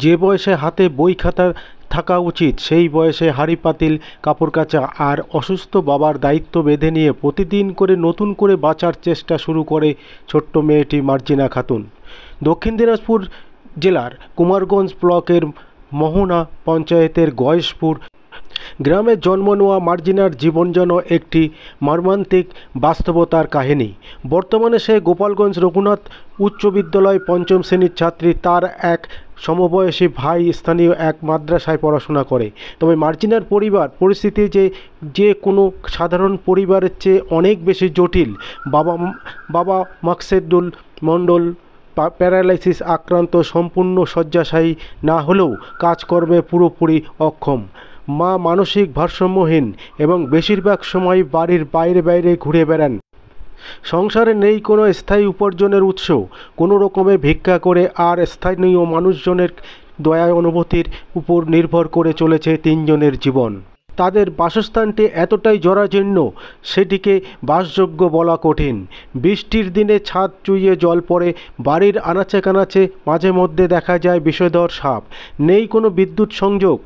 যে বয়সে হাতে বই খাতা থাকা উচিত সেই বয়সে হাঁড়ি পাতিল কাপড় কাচা আর অসুস্থ বাবার দায়িত্ব বেঁধে নিয়ে প্রতিদিন করে নতুন করে বাঁচার চেষ্টা শুরু করে ছোট্ট মেয়েটি মার্জিনা খাতুন। দক্ষিণ দিনাজপুর জেলার কুমারগঞ্জ ব্লকের মোহনা পঞ্চায়েতের গয়েশপুর গ্রামে জন্ম নেওয়া মার্জিনার জীবন যেন একটি মর্মান্তিক বাস্তবতার কাহিনী। বর্তমানে সে গোপালগঞ্জ রঘুনাথ উচ্চ বিদ্যালয় পঞ্চম শ্রেণীর ছাত্রী। তার এক সমবয়সী ভাই স্থানীয় এক মাদ্রাসায় পড়াশোনা করে। তবে মার্জিনার পরিবার পরিস্থিতি যে কোনো সাধারণ পরিবারের চেয়ে অনেক বেশি জটিল। বাবা মাকসেদুল মণ্ডল প্যারালাইসিস আক্রান্ত, সম্পূর্ণ শয্যাশায়ী না হলেও কাজকর্মে পুরোপুরি অক্ষম। মা মানসিক ভারসাম্যহীন এবং বেশিরভাগ সময় বাড়ির বাইরে ঘুরে বেড়ান। সংসারে নেই কোনো স্থায়ী উপার্জনের উৎস। কোনো রকমে ভিক্ষা করে আর স্থানীয় মানুষজনের দয়া অনুভূতির উপর নির্ভর করে চলেছে তিনজনের জীবন। তাদের বাসস্থানটি এতটাই জরাজীর্ণ সেটিকে বাসযোগ্য বলা কঠিন। বৃষ্টির দিনে ছাদ চুইয়ে জল পড়ে, বাড়ির আনাচে কানাচে মাঝে মধ্যে দেখা যায় বিষধর সাপ। নেই কোনো বিদ্যুৎ সংযোগ।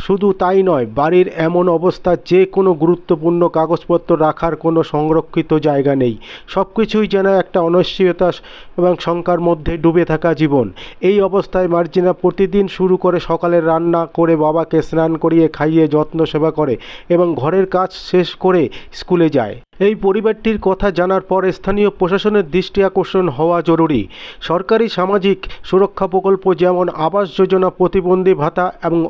শুধু তাই নয়, বাড়ির এমন অবস্থা যে কোনো গুরুত্বপূর্ণ কাগজপত্র রাখার কোনো সংরক্ষিত জায়গা নেই। সব কিছুই যেন একটা অনিশ্চয়তা এবং শঙ্কার মধ্যে ডুবে থাকা জীবন। এই অবস্থায় মার্জিনা প্রতিদিন শুরু করে সকালে রান্না করে বাবাকে স্নান করিয়ে খাইয়ে যত্ন সেবা করে এবং ঘরের কাজ শেষ করে স্কুলে যায়। এই পরিবারটির কথা জানার পর স্থানীয় প্রশাসনের দৃষ্টি আকর্ষণ হওয়া জরুরি। সরকারি সামাজিক সুরক্ষা প্রকল্প যেমন আবাস যোজনা, প্রতিবন্ধী ভাতা এবং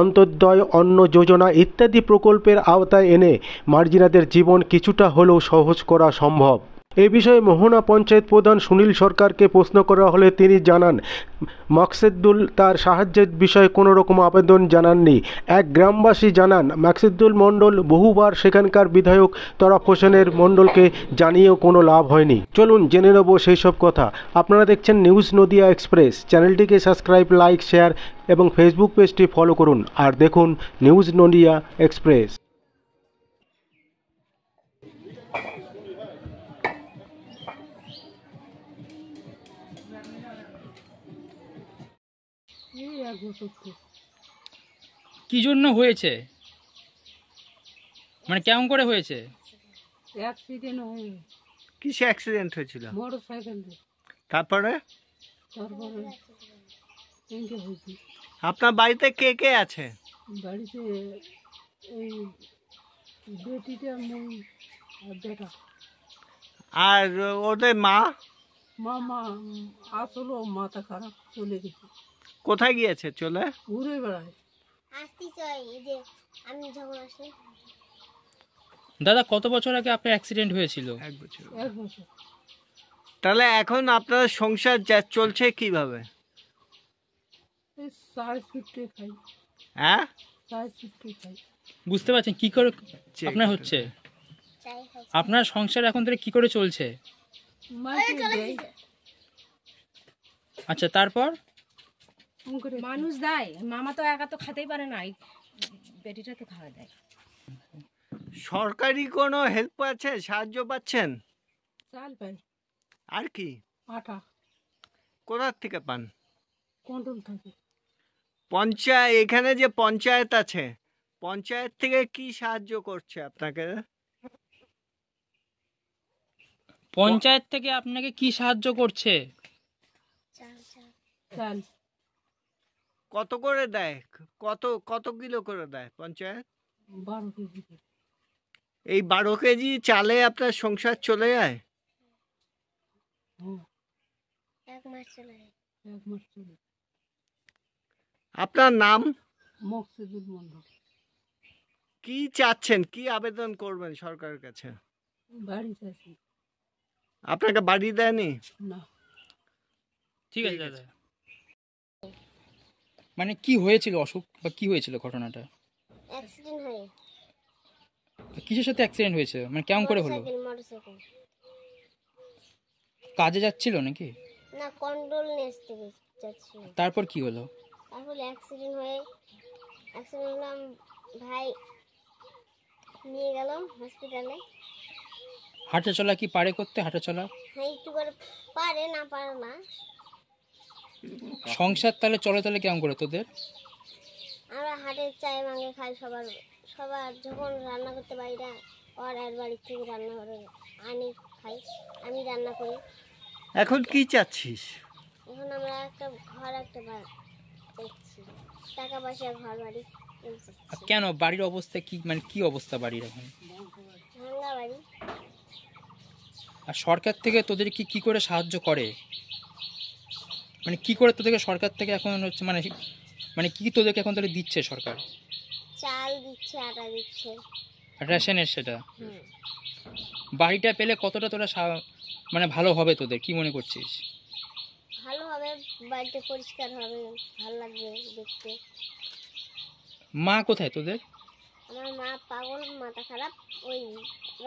অন্তোদয় অন্ন যোজনা ইত্যাদি প্রকল্পের আওতায় এনে মার্জিনাদের জীবন কিছুটা হলেও সহজ করা সম্ভব। এ বিষয়ে মোহনা পঞ্চায়েত প্রধান সুনীল সরকারকে প্রশ্ন করা হলে তিনি জানান, মাকসেদুল তার সাহায্যের বিষয়ে কোনো রকম আবেদন জানাননি। এক গ্রামবাসী জানান, মাকসেদুল মণ্ডল বহুবার সেখানকার বিধায়ক তরাফ হোসেনের মণ্ডলকে জানিয়েও কোনো লাভ হয়নি। চলুন জেনে নেব সেই সব কথা। আপনারা দেখছেন নিউজ নদিয়া এক্সপ্রেস। চ্যানেলটিকে সাবস্ক্রাইব, লাইক, শেয়ার এবং ফেসবুক পেজটি ফলো করুন আর দেখুন নিউজ নদিয়া এক্সপ্রেস। কি জন্য হয়েছে, মানে কেমন করে হয়েছে? অ্যাক্সিডেন্ট হয়ে কিসে অ্যাক্সিডেন্ট হয়েছিল? মোটরসাইকেল দিয়ে। তারপরে তিনটে হয়েছে। আপনার বাড়িতে কে কে আছে? বাড়িতে এই বেটিটা, মই আর বেটা। আর ওদের মা? মামা আসলো, মাথা খারাপ, চলে গেছে। কোথায় গিয়েছে? চলে ঘুরে বেড়ায়। দাদা, কত বছর আগে আপনার অ্যাক্সিডেন্ট হয়েছিল? 1 বছর। 1 বছর। তাহলে এখন আপনার সংসার চলছে কিভাবে? এই চাই ছুটে খাই। হ্যাঁ, চাই ছুটে খাই। বুঝতে পারছেন কি করে আপনার হচ্ছে? আপনার সংসার এখন থেকে কি করে চলছে? আচ্ছা, তারপর মানুষ দেয়, মামা তো একা তো খেতেই পারে না, বেটিটা তো খাওয়া দেয়। সরকারি কোনো হেল্প আছে, সাহায্য পাচ্ছেন? চাল পাই। আর কি? আটা। কোথার থেকে পান? কন্ট্রোল থাকে। পঞ্চায়েত, এখানে যে পঞ্চায়েত আছে, পঞ্চায়েত থেকে কি সাহায্য করছে আপনাকে? পঞ্চায়েত থেকে আপনাকে কি সাহায্য করছে? চাল। কত করে দেয়? কত কিলো করে দেয় পঞ্চায়েত? 12 কেজি। এই 12 কেজি চালে আপনার সংসার চলে যায়? 1 মাস চলে। 1 মাস চলে। আপনার নাম? মাকসেদুল মণ্ডল। কি চাচ্ছেন, কি আবেদন করবেন সরকারের কাছে? বাড়ি চাইছি। আপনাকে বাড়ি দেয়নি? না। ঠিক আছে দাদা। মানে কি হয়েছিল, অসুখ বা কি হয়েছিল ঘটনাটা? অ্যাক্সিডেন্ট হয়ে। কিসের সাথে অ্যাক্সিডেন্ট হয়েছে, মানে কেমন করে হলো? মোটরসাইকেল। কাজে যাচ্ছিল নাকি? না, কন্ট্রোল নেস্তে যাচ্ছিল। তারপর কি হলো? তারপর অ্যাক্সিডেন্ট হলাম, ভাই নিয়ে গেল হসপিটালে। হাঁটা চলা কি পারে করতে? হাঁটা চলা হ্যাঁ, একটু করে পারে, না পারে না। সংসার তাহলে চলে তাহলে কেমন করে তোদের? আমরা হাটের চায় মাঙ্গে খাই, সবার যখন রান্না করতে পারি না, ওর আর বাড়ির থেকে রান্না করে আনি খাই, আমি রান্না করি। এখন কি চাচ্ছিস? এখন আমরা একটা ঘর চাচ্ছি, টাকা পয়সা ঘর বাড়ি চাচ্ছি। আর কেন বাড়ির অবস্থা কি, মানে কি অবস্থা বাড়ির এখন? ভাঙ্গা বাড়ি। আর সরকার থেকে তোদের কি করে সাহায্য করে, মানে কি করে তোদেরকে সরকার থেকে এখন হচ্ছে মানে কি তোদেরকে এখন তাহলে দিচ্ছে সরকার? চাল দিচ্ছে, আটা দিচ্ছে। রেশনের সেটা। হুম। বাড়িটা পেলে কতটা তোরা মানে ভালো হবে তোদের, কি মনে করছিস? ভালো হবে, বাড়িটা পরিষ্কার হবে, ভালো লাগবে দেখতে। মা কোথায় তোদের? আমার মা পাগল, মাথা খারাপ, ওই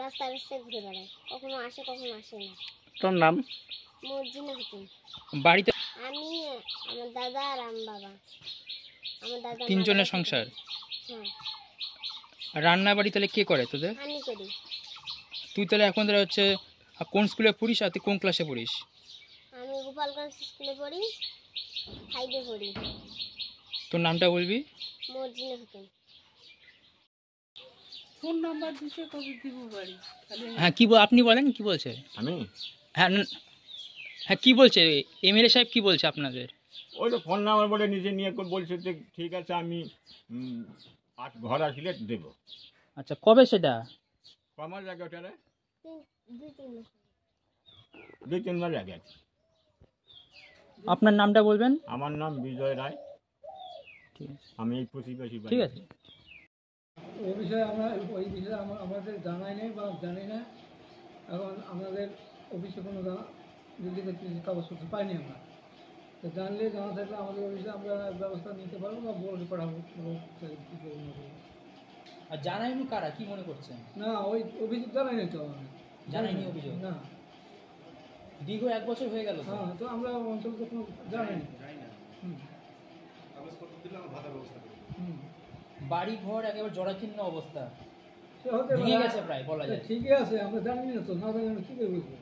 রাস্তায় রাস্তায় ঘুরে বেড়ায়, কখনো আসে কখনো আসে না। তোর নাম? মর্জিনা খাতুন। বাড়িতে আমি, আমার দাদা আর বাবা। আমার দাদা তিনজনের মারা গেছে। সংসার। হ্যাঁ, আর রান্না বাড়ি তাহলে কে করে তোদের? আমি করি। তুই তাহলে এখন তাহলে হচ্ছে কোন স্কুলে পড়িস আর তুই কোন ক্লাসে পড়িস? আমি গোপালগঞ্জ স্কুলে পড়ি, 5-এ পড়ি। তোর নামটা বলবি? মর্জিনা খাতুন। ফোন নাম্বার দিছে, কবে দিব বাড়ি? খালি হ্যাঁ আপনি বলেন কি বলছে? আমি হ্যাঁ হ্যাঁ কি বলছে এমএলএ সাহেব, কি বলছে আপনাদের? ওই তো ফোন নাম্বার বলে নিজে নিয়ে বলছে যে ঠিক আছে আমি ঘর আসলে দেবো। আচ্ছা কবে সেটা? কমার লাগে ওটা রে? 2-3 মাস। 2-3 মাস আগে। আপনার নামটা বলবেন? আমার নাম বিজয় রায়, ঠিক আছে, আমি এই প্রতিবেশী। ঠিক আছে। ওই বিষয়ে আমাদের জানাই নেই বা জানি না। এখন আমাদের অফিসে কোনো কাগজপত্র পাইনি আমরা, তো জানলে জানা থাকলে আমাদের অফিসে আমরা ব্যবস্থা নিতে পারবো বা বোর্ডে পাঠাবো। আর জানাইনি কারা, কি মনে করছেন? না, ওই অভিযোগ জানাই নেই তো আমরা। জানাইনি অভিযোগ? না। দীর্ঘ 1 বছর হয়ে গেল। হ্যাঁ, তো আমরা অঞ্চল তো কোনো জানাই নি। বাড়ি ঘর একেবারে জরাচীর্ণ অবস্থা, সে হতে ভেঙে পারে। গেছে প্রায় বলা যায়। ঠিকই আছে, আমরা জানি না তো, না জানি কী করে বুঝবো?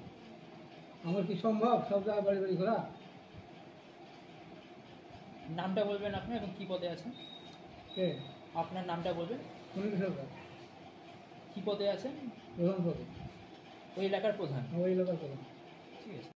আমার কি সম্ভব সব জায়গায় বাড়ি বাড়ি ঘোরা? নামটা বলবেন আপনি এবং কি পদে আছেন? কে? আপনার নামটা বলবেন। সুনীল সরকার, কি পদে আছেন? প্রধান পদে, ওই এলাকার প্রধান। ওই এলাকার প্রধান। ঠিক আছে।